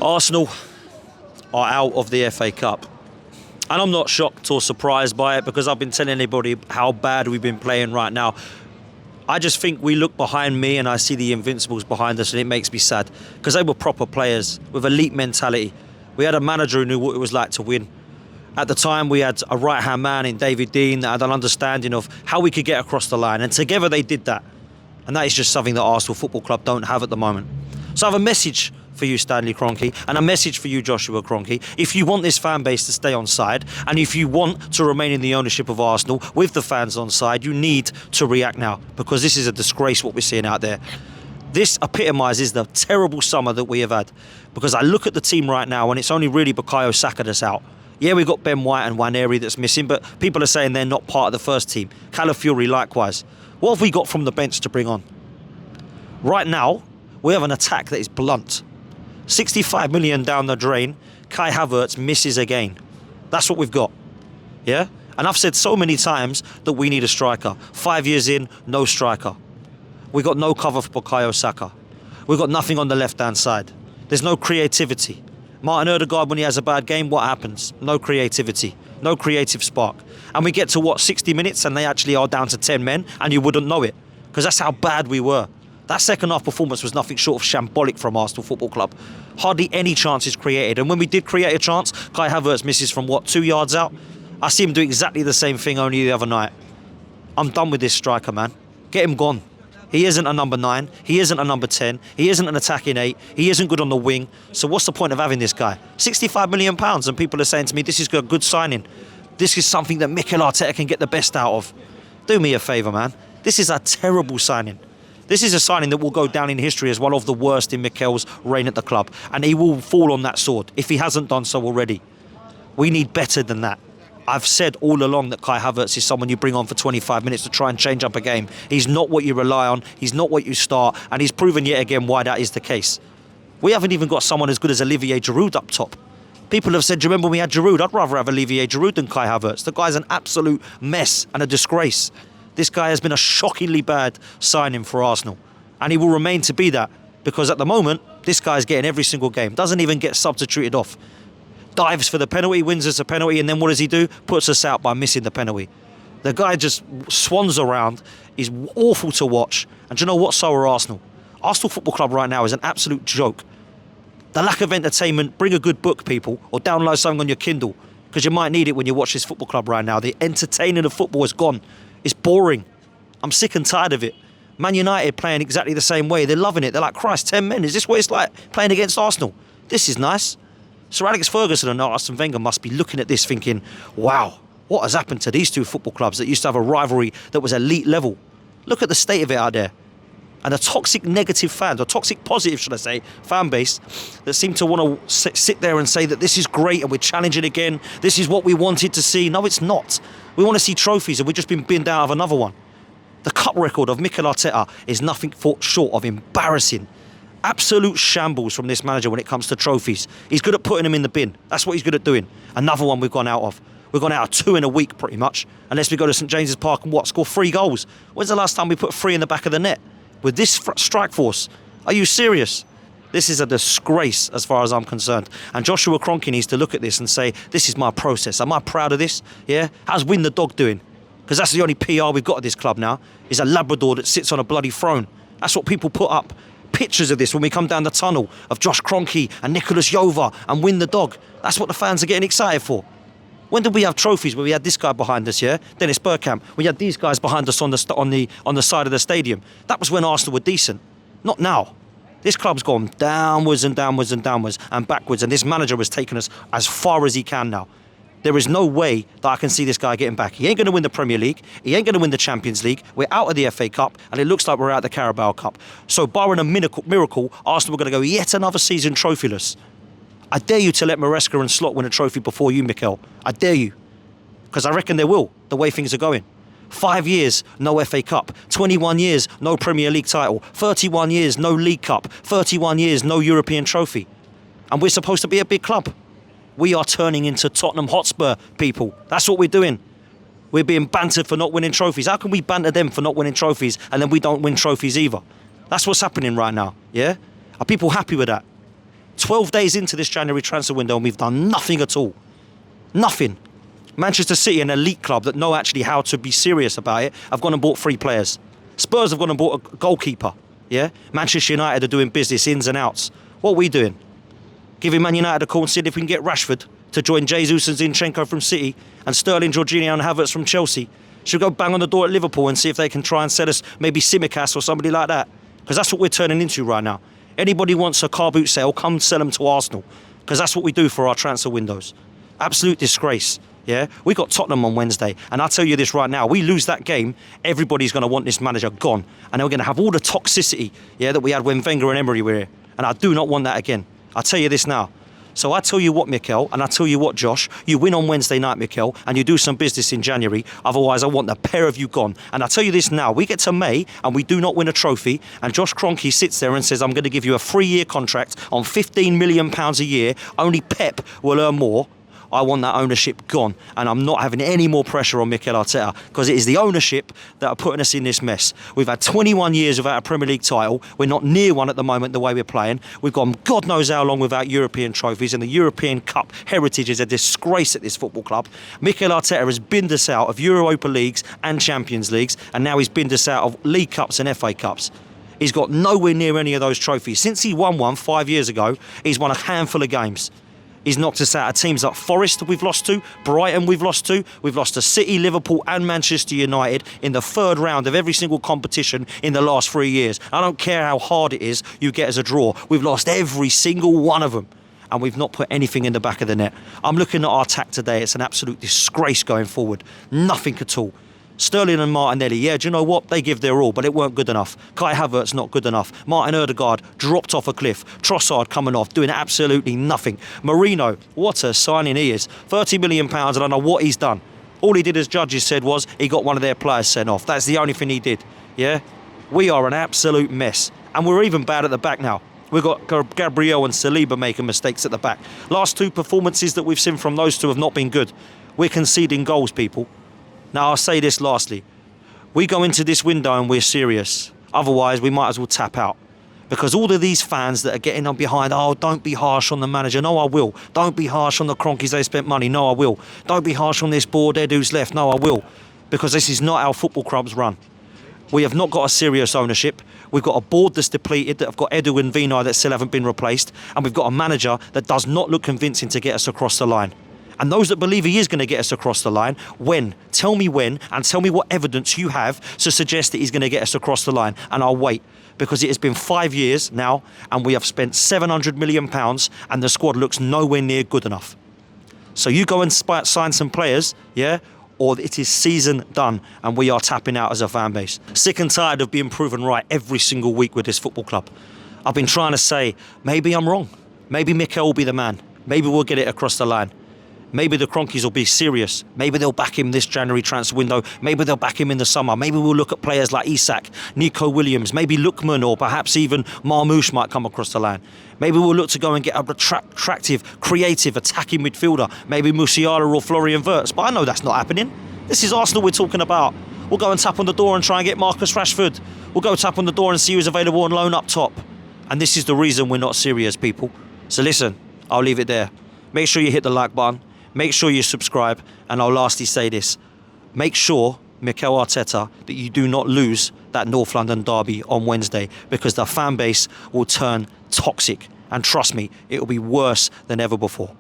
Arsenal are out of the FA Cup. And I'm not shocked or surprised by it because I've been telling anybody how bad we've been playing right now. I just think we look behind me and I see the Invincibles behind us and it makes me sad because they were proper players with elite mentality. We had a manager who knew what it was like to win. At the time, we had a right-hand man in David Dean that had an understanding of how we could get across the line. And together they did that. And that is just something that Arsenal Football Club don't have at the moment. So I have a message for you, Stanley Kroenke, and a message for you, Joshua Kroenke. If you want this fan base to stay on side, and if you want to remain in the ownership of Arsenal with the fans on side, you need to react now, because this is a disgrace what we're seeing out there. This epitomises the terrible summer that we have had, because I look at the team right now and it's only really Bukayo Saka that's out. Yeah, we've got Ben White and Nwaneri that's missing, but people are saying they're not part of the first team. Calafiori likewise. What have we got from the bench to bring on? Right now, we have an attack that is blunt. 65 million down the drain, Kai Havertz misses again. That's what we've got. Yeah? And I've said so many times that we need a striker. 5 years in, no striker. We've got no cover for Bukayo Saka. We've got nothing on the left-hand side. There's no creativity. Martin Odegaard, when he has a bad game, what happens? No creativity. No creative spark. And we get to, 60 minutes and they actually are down to 10 men and you wouldn't know it. Because that's how bad we were. That second half performance was nothing short of shambolic from Arsenal Football Club. Hardly any chances created. And when we did create a chance, Kai Havertz misses from 2 yards out? I see him do exactly the same thing only the other night. I'm done with this striker, man. Get him gone. He isn't a number 9. He isn't a number 10. He isn't an attacking 8. He isn't good on the wing. So what's the point of having this guy? £65 million, and people are saying to me, this is a good signing. This is something that Mikel Arteta can get the best out of. Do me a favour, man. This is a terrible signing. This is a signing that will go down in history as one of the worst in Mikel's reign at the club. And he will fall on that sword, if he hasn't done so already. We need better than that. I've said all along that Kai Havertz is someone you bring on for 25 minutes to try and change up a game. He's not what you rely on. He's not what you start. And he's proven yet again why that is the case. We haven't even got someone as good as Olivier Giroud up top. People have said, do you remember when we had Giroud? I'd rather have Olivier Giroud than Kai Havertz. The guy's an absolute mess and a disgrace. This guy has been a shockingly bad signing for Arsenal. And he will remain to be that. Because at the moment, this guy's getting every single game. Doesn't even get substituted off. Dives for the penalty, wins us a penalty, and then what does he do? Puts us out by missing the penalty. The guy just swans around. He's awful to watch. And do you know what? So are Arsenal. Arsenal Football Club right now is an absolute joke. The lack of entertainment, bring a good book, people, or download something on your Kindle, because you might need it when you watch this football club right now. The entertaining of football is gone. It's boring. I'm sick and tired of it. Man United playing exactly the same way. They're loving it. They're like, Christ, 10 men. Is this what it's like playing against Arsenal? This is nice. Sir Alex Ferguson and Arsene Wenger must be looking at this thinking, wow, what has happened to these two football clubs that used to have a rivalry that was elite level? Look at the state of it out there. And the toxic negative fans, or toxic positive, should I say, fan base that seem to want to sit there and say that this is great and we're challenging again. This is what we wanted to see. No, it's not. We want to see trophies and we've just been binned out of another one. The cup record of Mikel Arteta is nothing short of embarrassing. Absolute shambles from this manager when it comes to trophies. He's good at putting them in the bin. That's what he's good at doing. Another one we've gone out of. We've gone out of 2 in a week, pretty much. Unless we go to St James's Park and score 3 goals. When's the last time we put 3 in the back of the net? With this strike force? Are you serious? This is a disgrace as far as I'm concerned. And Joshua Kroenke needs to look at this and say, this is my process. Am I proud of this? Yeah? How's Win the Dog doing? Because that's the only PR we've got at this club now, is a Labrador that sits on a bloody throne. That's what people put up. Pictures of this when we come down the tunnel of Josh Kroenke and Nicholas Jova and Win the Dog. That's what the fans are getting excited for. When did we have trophies where we had this guy behind us, yeah? Dennis Bergkamp. We had these guys behind us on the side of the stadium. That was when Arsenal were decent. Not now. This club's gone downwards and downwards and downwards and backwards, and this manager has taken us as far as he can now. There is no way that I can see this guy getting back. He ain't going to win the Premier League. He ain't going to win the Champions League. We're out of the FA Cup, and it looks like we're out of the Carabao Cup. So barring a miracle, Arsenal are going to go yet another season trophyless. I dare you to let Maresca and Slot win a trophy before you, Mikel. I dare you. Because I reckon they will, the way things are going. 5 years, no FA Cup. 21 years, no Premier League title. 31 years, no League Cup. 31 years, no European trophy. And we're supposed to be a big club. We are turning into Tottenham Hotspur, people. That's what we're doing. We're being bantered for not winning trophies. How can we banter them for not winning trophies and then we don't win trophies either? That's what's happening right now, yeah? Are people happy with that? 12 days into this January transfer window and we've done nothing at all. Nothing. Manchester City, an elite club that know actually how to be serious about it, have gone and bought 3 players. Spurs have gone and bought a goalkeeper. Yeah? Manchester United are doing business, ins and outs. What are we doing? Giving Man United a call and seeing if we can get Rashford to join Jesus and Zinchenko from City and Sterling, Jorginho and Havertz from Chelsea. Should we go bang on the door at Liverpool and see if they can try and sell us maybe Tsimikas or somebody like that? Because that's what we're turning into right now. Anybody wants a car boot sale, come sell them to Arsenal. Because that's what we do for our transfer windows. Absolute disgrace. Yeah, we got Tottenham on Wednesday, and I'll tell you this right now: we lose that game, everybody's going to want this manager gone, and then we're going to have all the toxicity, yeah, that we had when Wenger and Emery were here, and I do not want that again. I'll tell you this now. So I tell you what, Mikel, and I tell you what, Josh, you win on Wednesday night, Mikel, and you do some business in January. Otherwise, I want the pair of you gone. And I tell you this now: we get to May and we do not win a trophy, and Josh Kroenke sits there and says, "I'm going to give you a 3-year contract on £15 million a year. Only Pep will earn more." I want that ownership gone, and I'm not having any more pressure on Mikel Arteta, because it is the ownership that are putting us in this mess. We've had 21 years without a Premier League title. We're not near one at the moment the way we're playing. We've gone God knows how long without European trophies, and the European Cup heritage is a disgrace at this football club. Mikel Arteta has binned us out of Europa Leagues and Champions Leagues, and now he's binned us out of League Cups and FA Cups. He's got nowhere near any of those trophies. Since he won one 5 years ago, he's won a handful of games. He's knocked us out of teams like Forest we've lost to, Brighton we've lost to City, Liverpool and Manchester United in the 3rd round of every single competition in the last 3 years. I don't care how hard it is you get as a draw. We've lost every single one of them, and we've not put anything in the back of the net. I'm looking at our attack today. It's an absolute disgrace going forward. Nothing at all. Sterling and Martinelli, yeah, do you know what? They give their all, but it weren't good enough. Kai Havertz, not good enough. Martin Odegaard dropped off a cliff. Trossard coming off, doing absolutely nothing. Marino, what a signing he is. £30 million, I don't know what he's done. All he did, as judges said, was he got one of their players sent off. That's the only thing he did, yeah? We are an absolute mess. And we're even bad at the back now. We've got Gabriel and Saliba making mistakes at the back. Last 2 performances that we've seen from those 2 have not been good. We're conceding goals, people. Now, I'll say this lastly. We go into this window and we're serious. Otherwise, we might as well tap out. Because all of these fans that are getting on behind, oh, don't be harsh on the manager. No, I will. Don't be harsh on the Cronkies, they spent money. No, I will. Don't be harsh on this board, they're who's left. No, I will. Because this is not how football clubs run. We have not got a serious ownership. We've got a board that's depleted, that have got Edu and Vino that still haven't been replaced. And we've got a manager that does not look convincing to get us across the line. And those that believe he is going to get us across the line, when? Tell me when, and tell me what evidence you have to suggest that he's going to get us across the line. And I'll wait, because it has been 5 years now, and we have spent £700 million, and the squad looks nowhere near good enough. So you go and sign some players, yeah, or it is season done, and we are tapping out as a fan base. Sick and tired of being proven right every single week with this football club. I've been trying to say, maybe I'm wrong. Maybe Mikel will be the man. Maybe we'll get it across the line. Maybe the Cronkies will be serious. Maybe they'll back him this January transfer window. Maybe they'll back him in the summer. Maybe we'll look at players like Isak, Nico Williams, maybe Lookman, or perhaps even Marmoush might come across the line. Maybe we'll look to go and get a attractive, creative, attacking midfielder. Maybe Musiala or Florian Wirtz. But I know that's not happening. This is Arsenal we're talking about. We'll go and tap on the door and try and get Marcus Rashford. We'll go tap on the door and see who's available on loan up top. And this is the reason we're not serious, people. So listen, I'll leave it there. Make sure you hit the like button. Make sure you subscribe, and I'll lastly say this. Make sure, Mikel Arteta, that you do not lose that North London derby on Wednesday, because the fan base will turn toxic. And trust me, it will be worse than ever before.